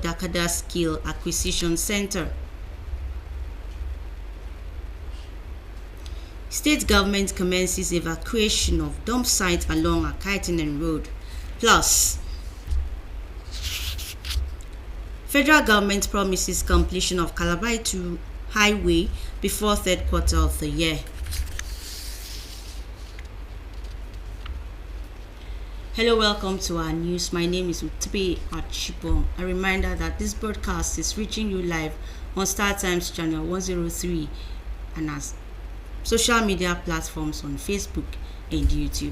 Dakada Skill Acquisition Center. State government commences evacuation of dump site along Akaitinen Road. Plus, federal government promises completion of Calabar to Highway before third quarter of the year. Hello, welcome to our news. My name is Utbe Achibong. A reminder that this broadcast is reaching you live on Star Times channel 103 and as social media platforms on Facebook and YouTube.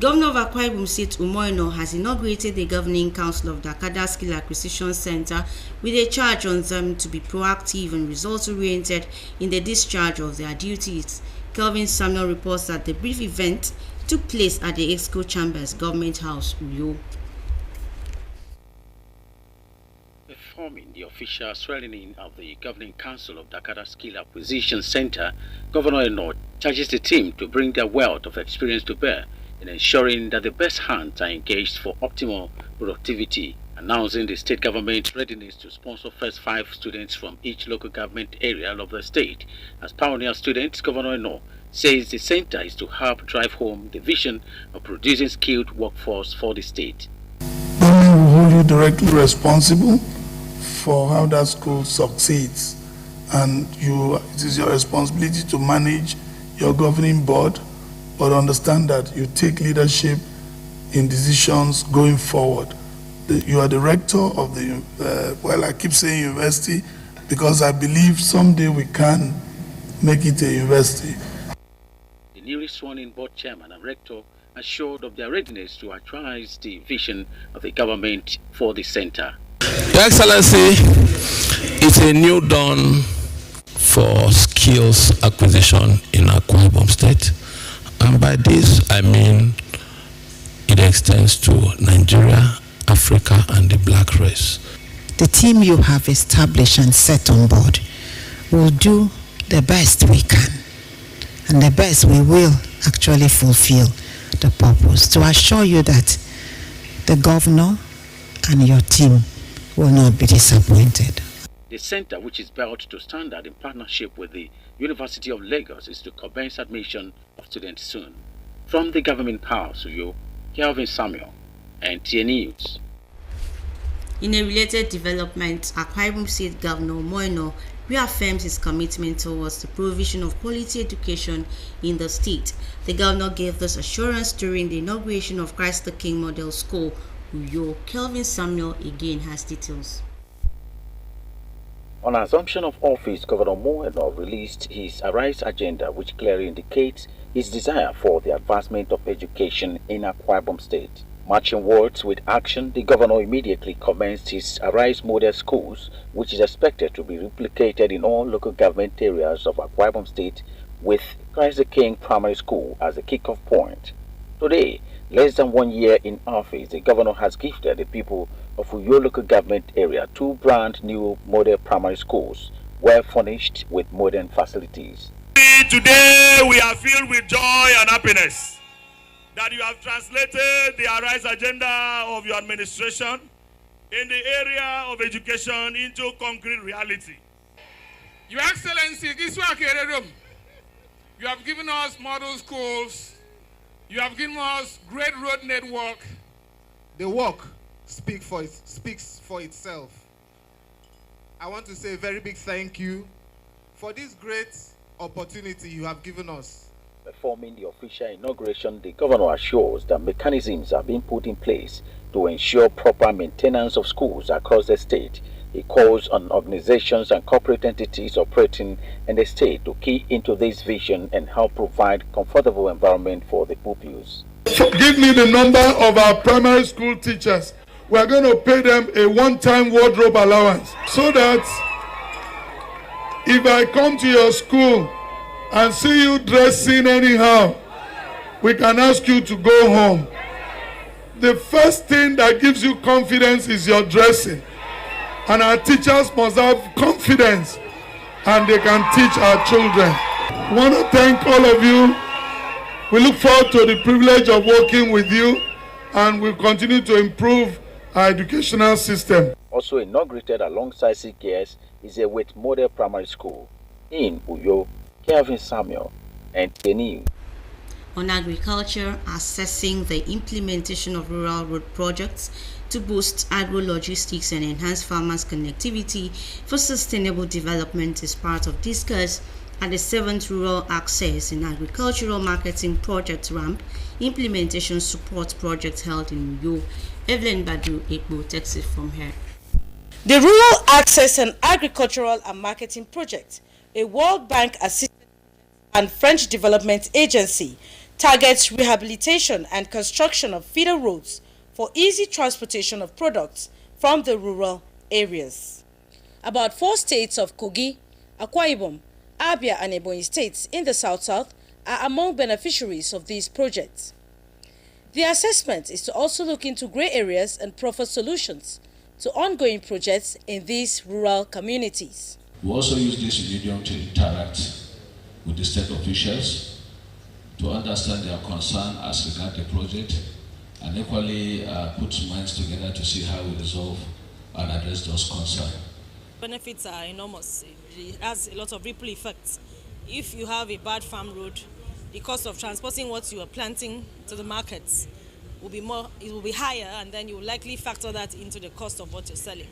Governor of Akwa Ibom State Umoino has inaugurated the Governing Council of Dakada Skill Acquisition Center with a charge on them to be proactive and result-oriented in the discharge of their duties. Kelvin Samuel reports that the brief event took place at the Exco Chambers Government House, Uyo. Performing the official swearing-in of the Governing Council of Dakada Skill Acquisition Center, Governor Eno charges the team to bring their wealth of experience to bear in ensuring that the best hands are engaged for optimal productivity, announcing the state government's readiness to sponsor first 5 students from each local government area of the state. As pioneer students, Governor Eno says the center is to help drive home the vision of producing skilled workforce for the state. Government will hold you directly responsible for how that school succeeds, and it is your responsibility to manage your governing board, but understand that you take leadership in decisions going forward. You are the rector of the, I keep saying university because I believe someday we can make it a university. The newly sworn-in board chairman and rector assured of their readiness to actualize the vision of the government for the center. Your Excellency, it's a new dawn for skills acquisition in Akwa Ibom State. And by this, I mean it extends to Nigeria, Africa, and the black race. The team you have established and set on board will do the best we can. And the best we will actually fulfill the purpose to assure you that the governor and your team will not be disappointed. The center, which is built to standard in partnership with the University of Lagos, is to commence admission of students soon. From the government house, Uyo, Kelvin Samuel, NTA News. In a related development, Akwa Ibom State Governor Moino reaffirms his commitment towards the provision of quality education in the state. The governor gave this assurance during the inauguration of Christ the King Model School, Uyo. Kelvin Samuel again has details. On assumption of office, Governor Moeno released his Arise agenda, which clearly indicates his desire for the advancement of education in Akwa Ibom State. Matching words with action, the governor immediately commenced his Arise model schools, which is expected to be replicated in all local government areas of Akwa Ibom State, with Christ the King Primary School as a kickoff point. Today, less than 1 year in office, the governor has gifted the people of Uyo local government area 2 brand new model primary schools, well furnished with modern facilities. Today we are filled with joy and happiness that you have translated the Arise agenda of your administration in the area of education into concrete reality. Your Excellency, this work you have given us model schools, you have given us great road network. The work speaks for itself. I want to say a very big thank you for this great opportunity you have given us. Performing the official inauguration, the governor assures that mechanisms are being put in place to ensure proper maintenance of schools across the state. He calls on organizations and corporate entities operating in the state to key into this vision and help provide comfortable environment for the pupils. Give me the number of our primary school teachers. We are going to pay them a one-time wardrobe allowance so that if I come to your school and see you dressing anyhow, we can ask you to go home. The first thing that gives you confidence is your dressing. And our teachers must have confidence and they can teach our children. I want to thank all of you. We look forward to the privilege of working with you and we'll continue to improve our educational system. Also inaugurated alongside CKS is a Wait Model Primary School in Uyo. Kevin Samuel and Kenny. On agriculture, assessing the implementation of rural road projects to boost agro-logistics and enhance farmers' connectivity for sustainable development is part of discuss at the 7th Rural Access in Agricultural Marketing Project RAMP Implementation Support Project held in Uyo. Evelyn Badu Ekbo takes it from here. The Rural Access and Agricultural and Marketing Project, a World Bank assisted and French Development Agency, targets rehabilitation and construction of feeder roads for easy transportation of products from the rural areas. About 4 states of Kogi, Akwa Ibom, Abia and Ebonyi states in the South-South are among beneficiaries of these projects. The assessment is to also look into grey areas and proffer solutions to ongoing projects in these rural communities. We also use this medium to interact with the state officials to understand their concern as regards the project and equally put minds together to see how we resolve and address those concerns. Benefits are enormous. It has a lot of ripple effects. If you have a bad farm road, the cost of transporting what you are planting to the markets will be higher, and then you will likely factor that into the cost of what you're selling.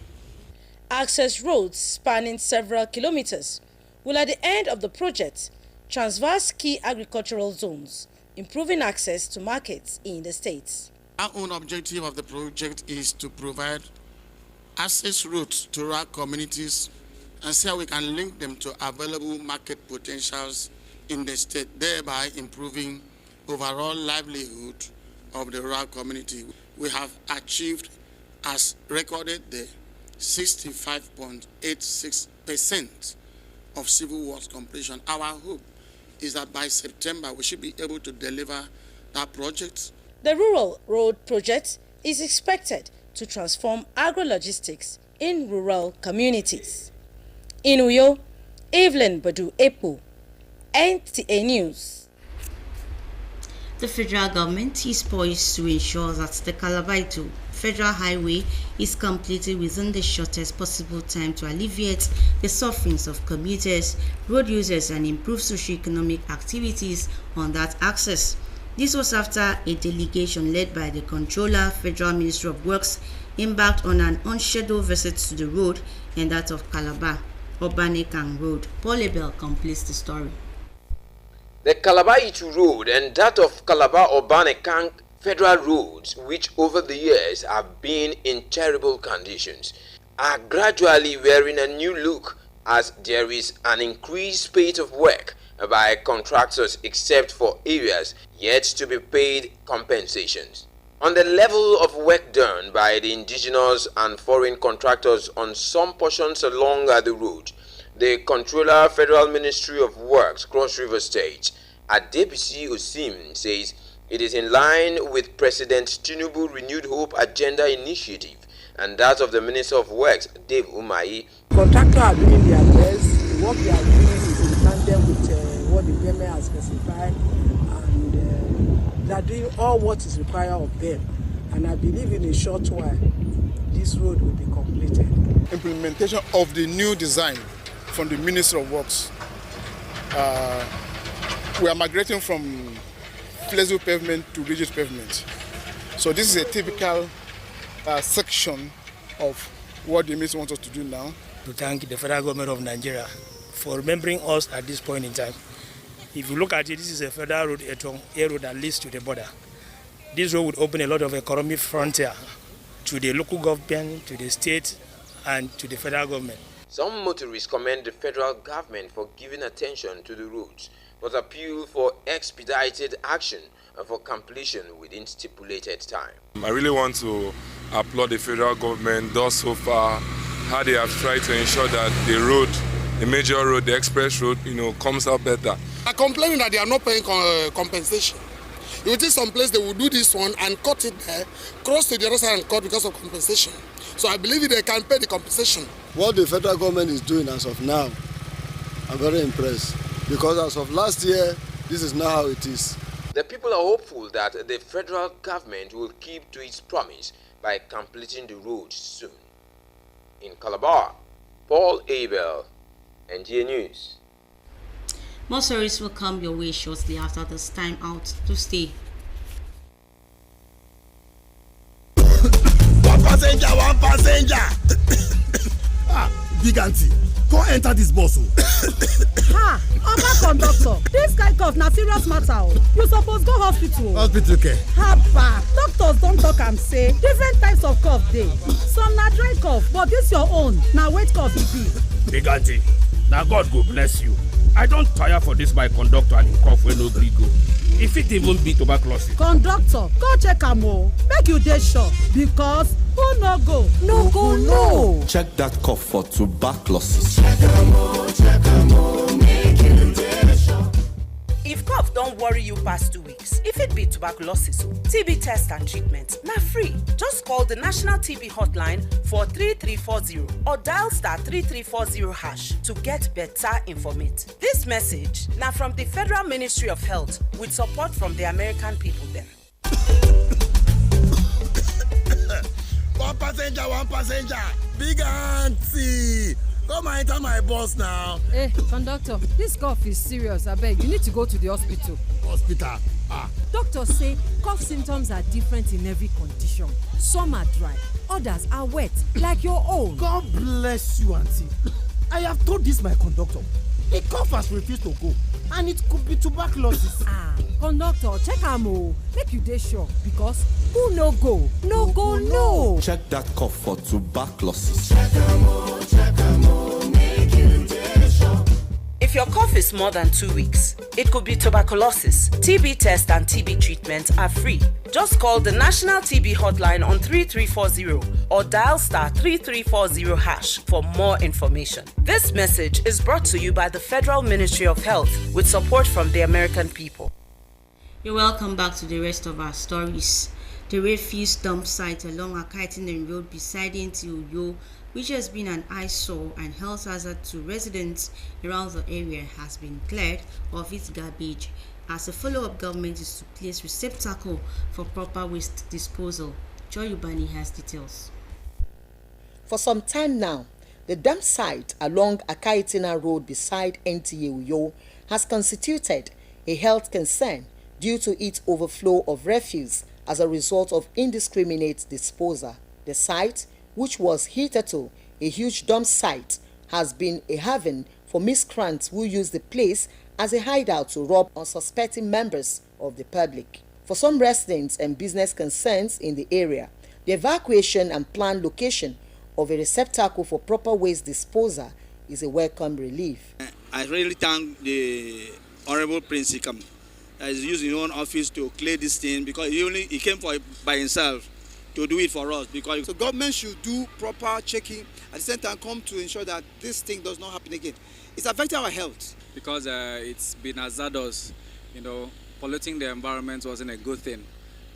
Access roads spanning several kilometers will at the end of the project transverse key agricultural zones, improving access to markets in the states. Our own objective of the project is to provide access routes to rural communities and see how we can link them to available market potentials in the state, thereby improving overall livelihood of the rural community. We have achieved, as recorded there, 65.86% of civil works completion. Our hope is that by September we should be able to deliver that project. The Rural Road Project is expected to transform agro-logistics in rural communities. In Uyo, Evelyn Badu Ekbo, NTA News. The federal government is poised to ensure that the Calabar to Federal Highway is completed within the shortest possible time to alleviate the sufferings of commuters, road users, and improve socio-economic activities on that access. This was after a delegation led by the Controller, Federal Ministry of Works, embarked on an unscheduled visit to the road and that of Calabar Obanekang Road. Paul Abel completes the story. The Calabar-Itu Road and that of Calabar-Obanekang Federal roads, which over the years have been in terrible conditions, are gradually wearing a new look as there is an increased spate of work by contractors except for areas yet to be paid compensations. On the level of work done by the indigenous and foreign contractors on some portions along the road, the Controller, Federal Ministry of Works, Cross River State, Adebisi Osim, says it is in line with President Tinubu Renewed Hope Agenda Initiative and that of the Minister of Works, Dave Umahi. Contractors are doing their best. The work they are doing is in tandem with what the government has specified, and they are doing all what is required of them. And I believe in a short while, this road will be completed. Implementation of the new design from the Minister of Works. We are migrating from flexible pavement to rigid pavement. So this is a typical section of what the minister wants us to do now. To thank the federal government of Nigeria for remembering us at this point in time. If you look at it, this is a federal road, a road that leads to the border. This road would open a lot of economic frontier to the local government, to the state, and to the federal government. Some motorists commend the federal government for giving attention to the roads, but appeal for expedited action and for completion within stipulated time. I really want to applaud the federal government thus so far, how they have tried to ensure that the road, the major road, the express road, comes out better. I'm complaining that they are not paying compensation. You will see some place they will do this one and cut it there, cross to the other side and cut because of compensation. So I believe they can pay the compensation. What the federal government is doing as of now, I'm very impressed. Because as of last year, this is not how it is. The people are hopeful that the federal government will keep to its promise by completing the road soon. In Calabar, Paul Abel, NTA News. More stories will come your way shortly after this time out. To stay. One passenger. Big auntie, come enter this bus. Ha! Oga conductor, this guy cough na serious matter. You suppose go hospital. Hospital care. Haba, doctors don talk am say different types of cough dey. Some na dry cough, but this your own na wet cough e be. Big auntie, na God go bless you. I don tire for this my conductor and him cough wey no gree go. E fit even be tuberculosis. Conductor, go check am o, make you dey sure because who no go know. Check that cough for tuberculosis. If cough don't worry you past 2 weeks, if it be tuberculosis, TB test and treatment na free. Just call the National TB Hotline for 3340 or dial *3340# to get better informate. This message now from the Federal Ministry of Health with support from the American people them. One passenger. Big auntie, come enter my bus now. Hey, conductor, this cough is serious. Abeg, you need to go to the hospital. Hospital? Doctors say cough symptoms are different in every condition. Some are dry, others are wet, like your own. God bless you, auntie. I have told this my conductor. The cough has refused to go, and it could be tuberculosis. Conductor, check am o, make you dey sure because who no go, no go know. Check that cough for tuberculosis. If your cough is more than 2 weeks, it could be tuberculosis. TB test and TB treatment are free. Just call the National TB Hotline on 3340 or dial *3340# for more information. This message is brought to you by the Federal Ministry of Health with support from the American people. You're welcome back to the rest of our stories. The refuse dump site along Akaitinen Road beside Uyo, which has been an eyesore and health hazard to residents around the area, has been cleared of its garbage. As a follow-up, government is to place receptacle for proper waste disposal. Joy Ubani has details. For some time now, the dump site along Akaitina Road beside NTA Uyo has constituted a health concern due to its overflow of refuse as a result of indiscriminate disposal. The site, which was hitherto a huge dump site, has been a haven for miscreants who use the place as a hideout to rob unsuspecting members of the public. For some residents and business concerns in the area, the evacuation and planned location of a receptacle for proper waste disposal is a welcome relief. I really thank the Honorable Prince Ikam that is using his own office to clear this thing, because he came for it by himself to do it for us. Because the government should do proper checking at the same time, come to ensure that this thing does not happen again. It's affecting our health. Because it's been hazardous, polluting the environment wasn't a good thing.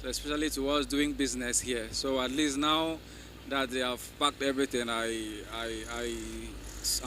So especially to us doing business here. So at least now that they have packed everything, I'm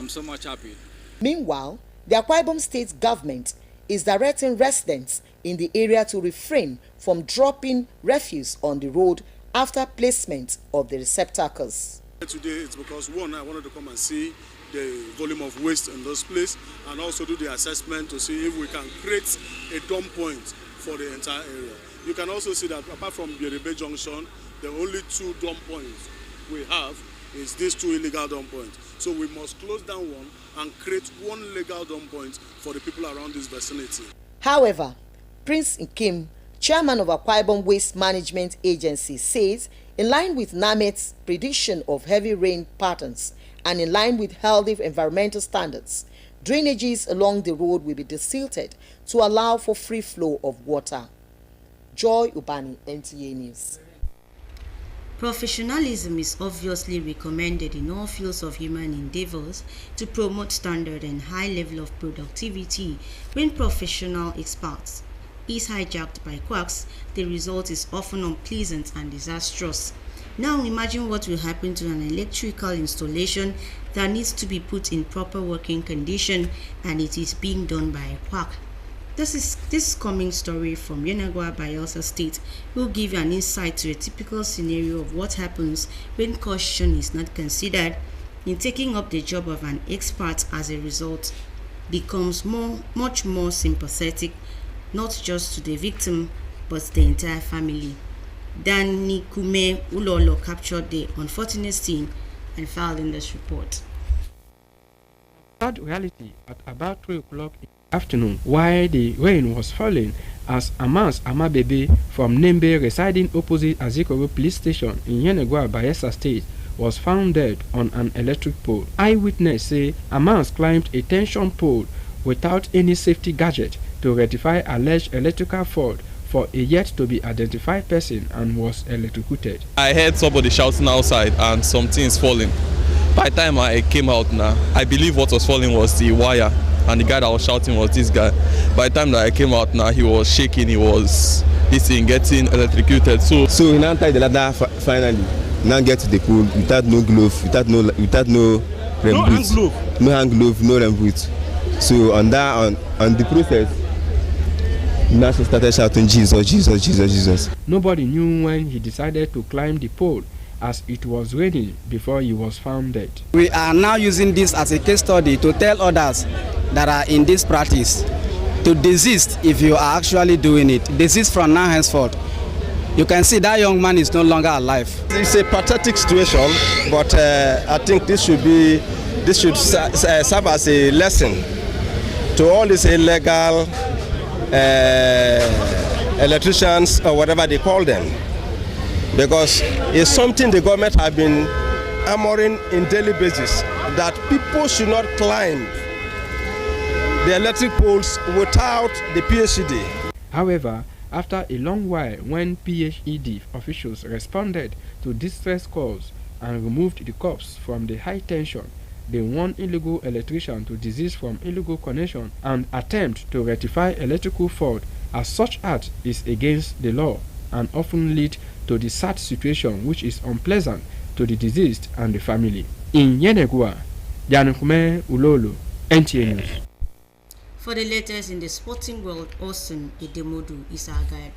so much happy. Meanwhile, the Akwa Ibom State government is directing residents in the area to refrain from dropping refuse on the road after placement of the receptacles. Today it's because, one, I wanted to come and see the volume of waste in those places and also do the assessment to see if we can create a dump point for the entire area. You can also see that apart from Bierebe Junction, the only 2 dump points we have is these 2 illegal dump points. So we must close down one and create 1 legal dump point for the people around this vicinity. However, Prince Nkim, chairman of Akwa Ibom Waste Management Agency, says in line with NAMET's prediction of heavy rain patterns and in line with healthy environmental standards, drainages along the road will be desilted to allow for free flow of water. Joy Ubani, NTA News. Professionalism is obviously recommended in all fields of human endeavors to promote standard and high level of productivity. When professional experts is hijacked by quacks, the result is often unpleasant and disastrous. Now imagine what will happen to an electrical installation that needs to be put in proper working condition and it is being done by a quack. This is This coming story from Yenagoa, Bayelsa State will give you an insight to a typical scenario of what happens when caution is not considered in taking up the job of an expert. As a result, becomes much more sympathetic, not just to the victim, but the entire family. Danny Kume Ulolo captured the unfortunate scene and filed in this report. Sad reality at about 3 o'clock in the afternoon, while the rain was falling, as Amas Amabebe from Nembe, residing opposite Azikoro police station in Yenagoa, Bayelsa State, was found dead on an electric pole. Eyewitness say Amas climbed a tension pole without any safety gadget to rectify alleged electrical fault for a yet-to-be-identified person and was electrocuted. I heard somebody shouting outside and some things falling. By the time I came out now, I believe what was falling was the wire, and the guy that was shouting was this guy. By the time that I came out now, he was shaking, he was getting electrocuted. So we now tied the ladder finally. Now get to the pool without no glove, without no rain boot. No hand glove, no rain boot. So on the process, now she started shouting, Jesus, Jesus, Jesus, Jesus. Nobody knew when he decided to climb the pole, as it was raining before he was found dead. We are now using this as a case study to tell others that are in this practice to desist if you are actually doing it. Desist from now henceforth. You can see that young man is no longer alive. It's a pathetic situation, but I think this should serve as a lesson to all these illegal electricians or whatever they call them, because it's something the government have been hammering in daily basis, that people should not climb the electric poles without the PHED. However, after a long while, when PHED officials responded to distress calls and removed the corpse from the high tension, they warned illegal electrician to desist from illegal connection and attempt to rectify electrical fault, as such act is against the law and often lead to the sad situation which is unpleasant to the deceased and the family. In Yenagoa, Yanukume Ulolo, NTA News. For the latest in the sporting world, Austin Idemodu is our guide.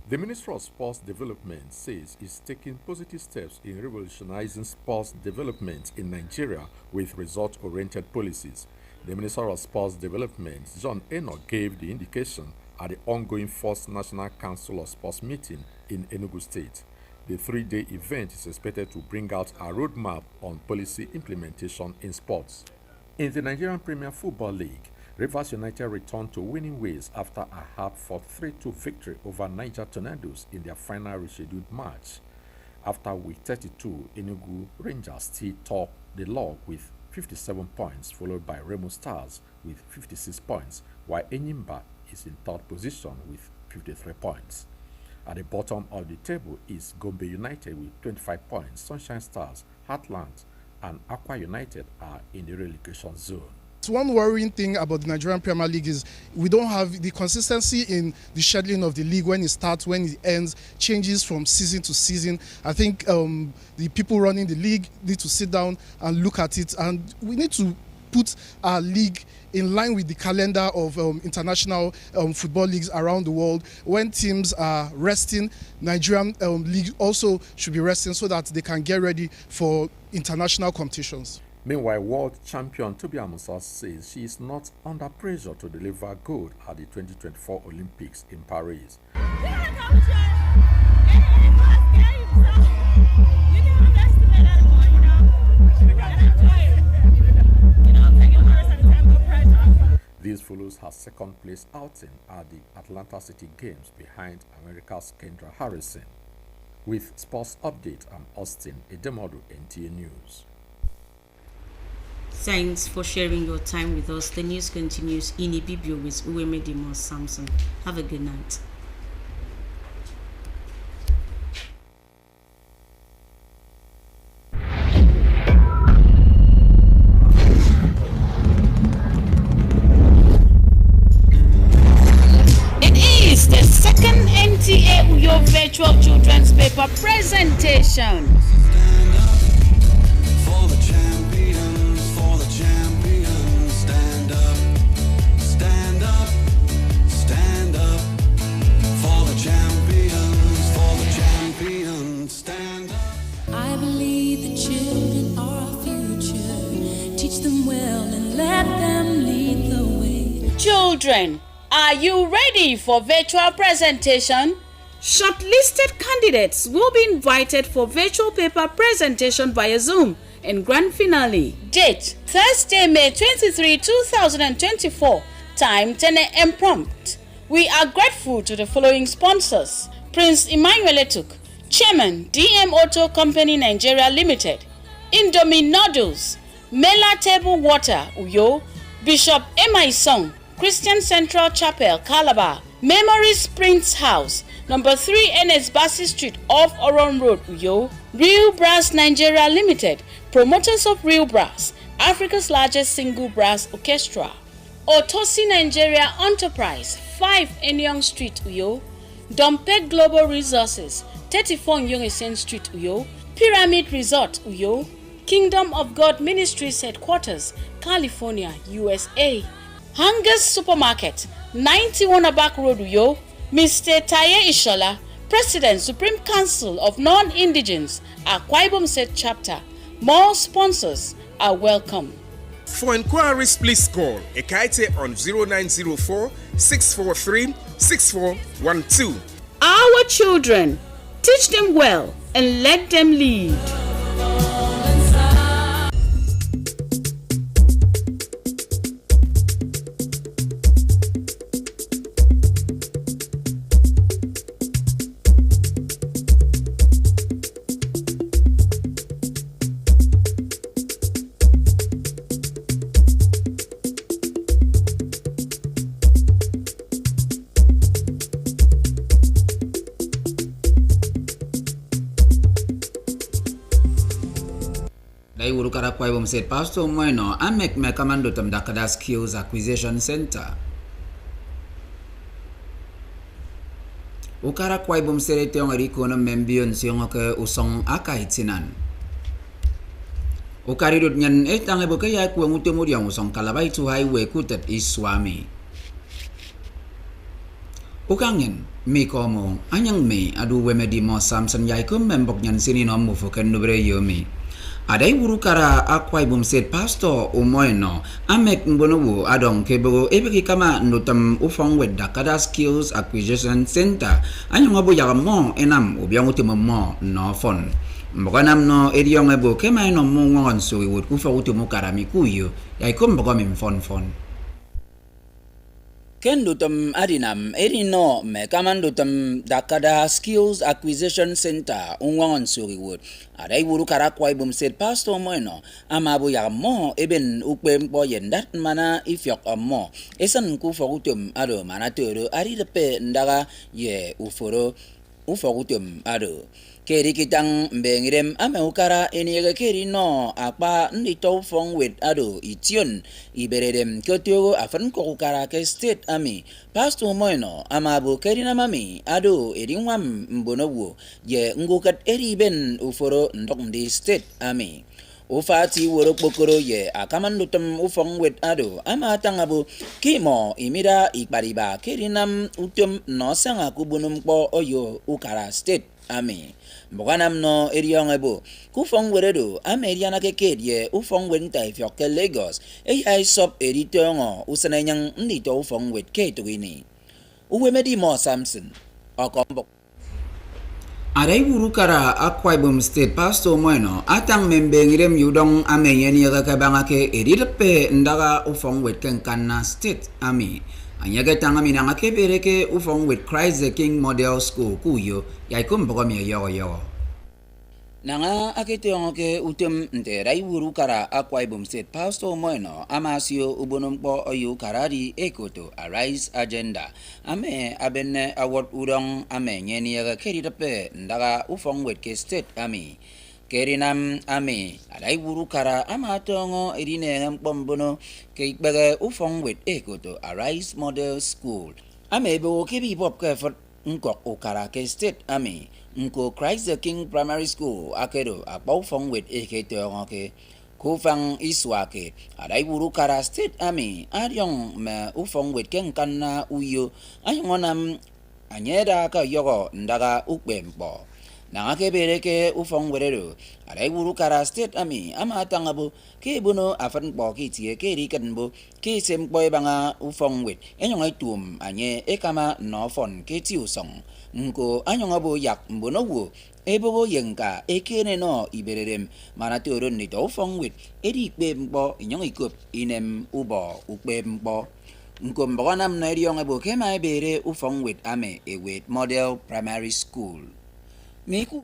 The Ministry of Sports Development says it's taking positive steps in revolutionizing sports development in Nigeria with result-oriented policies. The Minister of Sports Development, John Enoch, gave the indication at the ongoing First National Council of Sports meeting in Enugu State. The 3-day event is expected to bring out a roadmap on policy implementation in sports. In the Nigerian Premier Football League, Rivers United returned to winning ways after a hard-fought 3-2 victory over Niger Tornadoes in their final rescheduled match. After week 32, Enugu Rangers still top the log with 57 points, followed by Remo Stars with 56 points, while Enyimba is in third position with 53 points. At the bottom of the table is Gombe United with 25 points. Sunshine Stars, Heartland, and Aqua United are in the relegation zone. One worrying thing about the Nigerian Premier League is we don't have the consistency in the scheduling of the league. When it starts, when it ends, changes from season to season. I think the people running the league need to sit down and look at it, and we need to put our league in line with the calendar of international football leagues around the world. When teams are resting, Nigerian league also should be resting so that they can get ready for international competitions. Meanwhile, world champion Tobi Amusa says she is not under pressure to deliver gold at the 2024 Olympics in Paris. This follows her second place outing at the Atlanta City Games behind America's Kendra Harrison. With sports update, I'm Austin Idemodu, NTA News. Thanks for sharing your time with us. The news continues in Ibibio with Uwemedimo Samson. Have a good night. It is the second NTA Uyo Virtual Children's Paper presentation. children, are you ready for virtual presentation? Shortlisted candidates will be invited for virtual paper presentation via Zoom and grand finale. Date: Thursday, May 23, 2024. Time: 10 a.m. prompt. We are grateful to the following sponsors: Prince Emmanuel Etuk, Chairman, DM Auto Company Nigeria Limited; Indomie Noodles; Mela Table Water, Uyo; Bishop Emai Song, Christian Central Chapel, Calabar; Memory Springs House, number 3 NS Bassey Street off Oron Road, Uyo; Real Brass Nigeria Limited, promoters of Real Brass, Africa's largest single brass orchestra; Otosi Nigeria Enterprise, 5 Enyong Street, Uyo; Dompeg Global Resources, 34 Nyongesen Street, Uyo; Pyramid Resort, Uyo; Kingdom of God Ministries Headquarters, California, USA; Hangers Supermarket, 91 Abak Road, Uyo; Mr. Taye Ishola, President, Supreme Council of Non-Indigens, Akwa Ibom State Chapter. More sponsors are welcome. For inquiries, please call Ekaite on 0904 643 6412. Our children, teach them well and let them lead. Urukara Akwa Ibom State Pastor Moino amek mekamando tamdakada Skills Acquisition Center. Ukara Akwa Ibom State tiong ariko na membion siyong ke usong akaitinan. Ukarirut nyan etang ebo kaya kuang utemur yang usong kalabay to highway kutat iswami. Ukangin mi komo anyang mi adu wemedi mo samson yaikum membok nyan sininom mufuken nubre yomi. Adai Urukara Akwa Ibom State Pastor Umoino amek mbonowo adong kebo ebeki kama nutam ufong wed dakada Skills Acquisition Center anyong abo yakamo enam ubiang utimo mo no fon mbokanam no ediyong ebo kema no mo ngon so iwut kufa utimo karami kuyo yaikom bogomim fon. Ken dutam adinam erino me kaman dutam dakada Skills Acquisition Center unwangon suriwood adai Urukara Akwa Ibom State Pastor Moino amabu yakamo eben ukwe mpoyen dat mana ifyok mo esan ku fogutum ado mana toro ari depe ndaga ye ufogutum ado keri kitang mbengirem ame ukara eniega keri no akpa ndito fong wet ado ition iberedem kotiogo afan ko ukara ke state ami Pastor Moino amabu keri na mami ado eringwam mbonowo ye ngukat eri ben uforo ndok ndi state ami ufati woro pokoro ye akamandutam ufong wet ado ama tangabu kimo imira ikbariba keri nam utum no sanga kubunum po oyo ukara state ami Boganam no eriyong ebo kufong weredo ameriana keked ye ufong wenta ifyok ke Lagos ai sop eritongo usananyang ndito ufong wet keto ini uwemedi mo Samson okombo Adai Urukara Akwa Ibom State Pastor Moino atang membengirem yudong amenyeni kakabangake eridepe ndaga ufong wet kenkana state ami Anyaga tanga minanga kebereke ufong with Christ the King Model School kuyo yaikum bogomi yo. Nanga akitong ke utem nterai Urukara Akwa Ibom State Pastor Moino amasio ubonumpo oyu karari ekoto Arise Agenda ame abenne award udong ame nyeni yaga keritape ndaga ufong with ke state ami Kerinam ami adai Urukara amatongo irine ngpombono keikbege ufong wet ekoto Arise Model School ame bo kebi pop kefot nkok ukara ke state ami nko Christ the King Primary School akedo apau fong wet ekoto ngoke kufang iswake adai Urukara state ami adyong me ufong wet kenkana uyo ayongonam anyeda ka yogo ndaga ukbempo na akebere ke ufong werero arai wuru kara state army ama tangabo ke bono afan bo ki tie ke rikan bo ke sem boy banga ufong wet enyong itum anye ekama no fon ke ti usong nko anyong abo yak mbono wo ebogo yenka ekene no ibererem manati oron ni do ufong wet eri ikpe mbo inyong ikop inem ubo ukpe mbo nko mbawanam na eriyong abo ke ma ebere ufong wet ame ewet model primary school Miku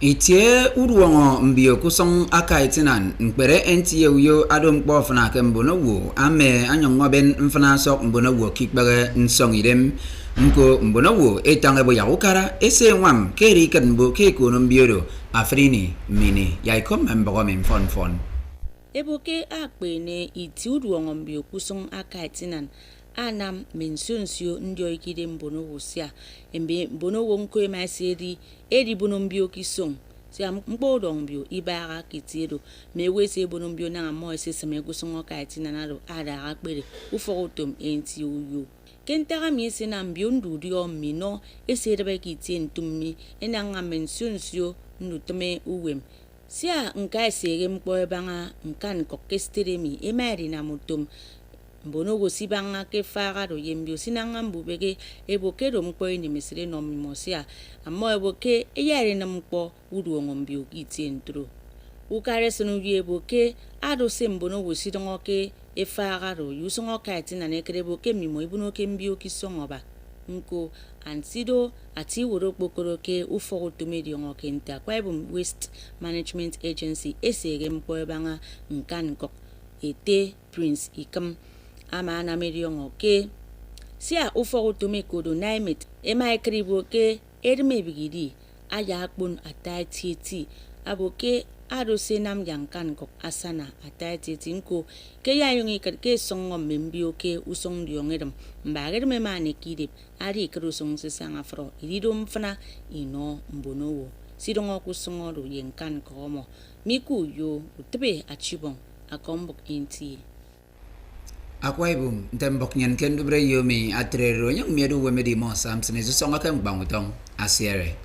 itie uruongo mbio kusong aka itinan nkpere NTA uyo adom kpofna ke mbono wo ame anyongo ben mfana sok mbono wo kikbere nsong idem nko mbono wo etange bo yakukara ese nwam keri kanbo ke ekonombio do afrini mini yaikom mbogo mfon eboke akpe ne iti uruongo mbio kusong aka itinan anam mensionsio ndio ikide mbono wosia embe mbono wo nko emaseri edi bono mbio kisong sia mkpodong mbio ibara kitiedo mewese bono mbio na mo ese semegusongo kaitina nado ada akpere ufogotom enti uyo kentara miese na mbio ndudio mino eserebe kitien tummi enanga mensionsio ndutome uwem sia nka esere mkpo ebanga nkan kokesтереми emari na mutom mbono gosi banga ke fagaro yembio sinanga mbubege eboke mkpo ni misire no mimosia amo eboke eyare na mkpo uruongo mbio kitentro ukare sunu eboke ado se mbono gosi dongoke efagaro yusongo kaiti na nekreboke mimo ibuno ke mbio kisongoba nko ansido ati woro kpokoroke ufogo tumedi ngoke nta kwaibum waste management agency esere mkpo ebanga nkan kok ete prince ikam ama na meriongo ke sia ufogo tumekodo naimit ema ekribo ke erme bigidi aya akpun atatieti aboke ado senam yankan kok asana atatieti nko ke yayongi ke songo membio ke usong diongedem mbagere me mane kidip ari krusong sesanga fro irido mfana ino mbonowo sidongo kusongo do yenkan komo miku yo utebe achibong akombok inti Akwaibum ntembok nyen kendubre yomi atrero nyang miedu wemedi mo samsene zusonga kang bangutong asiere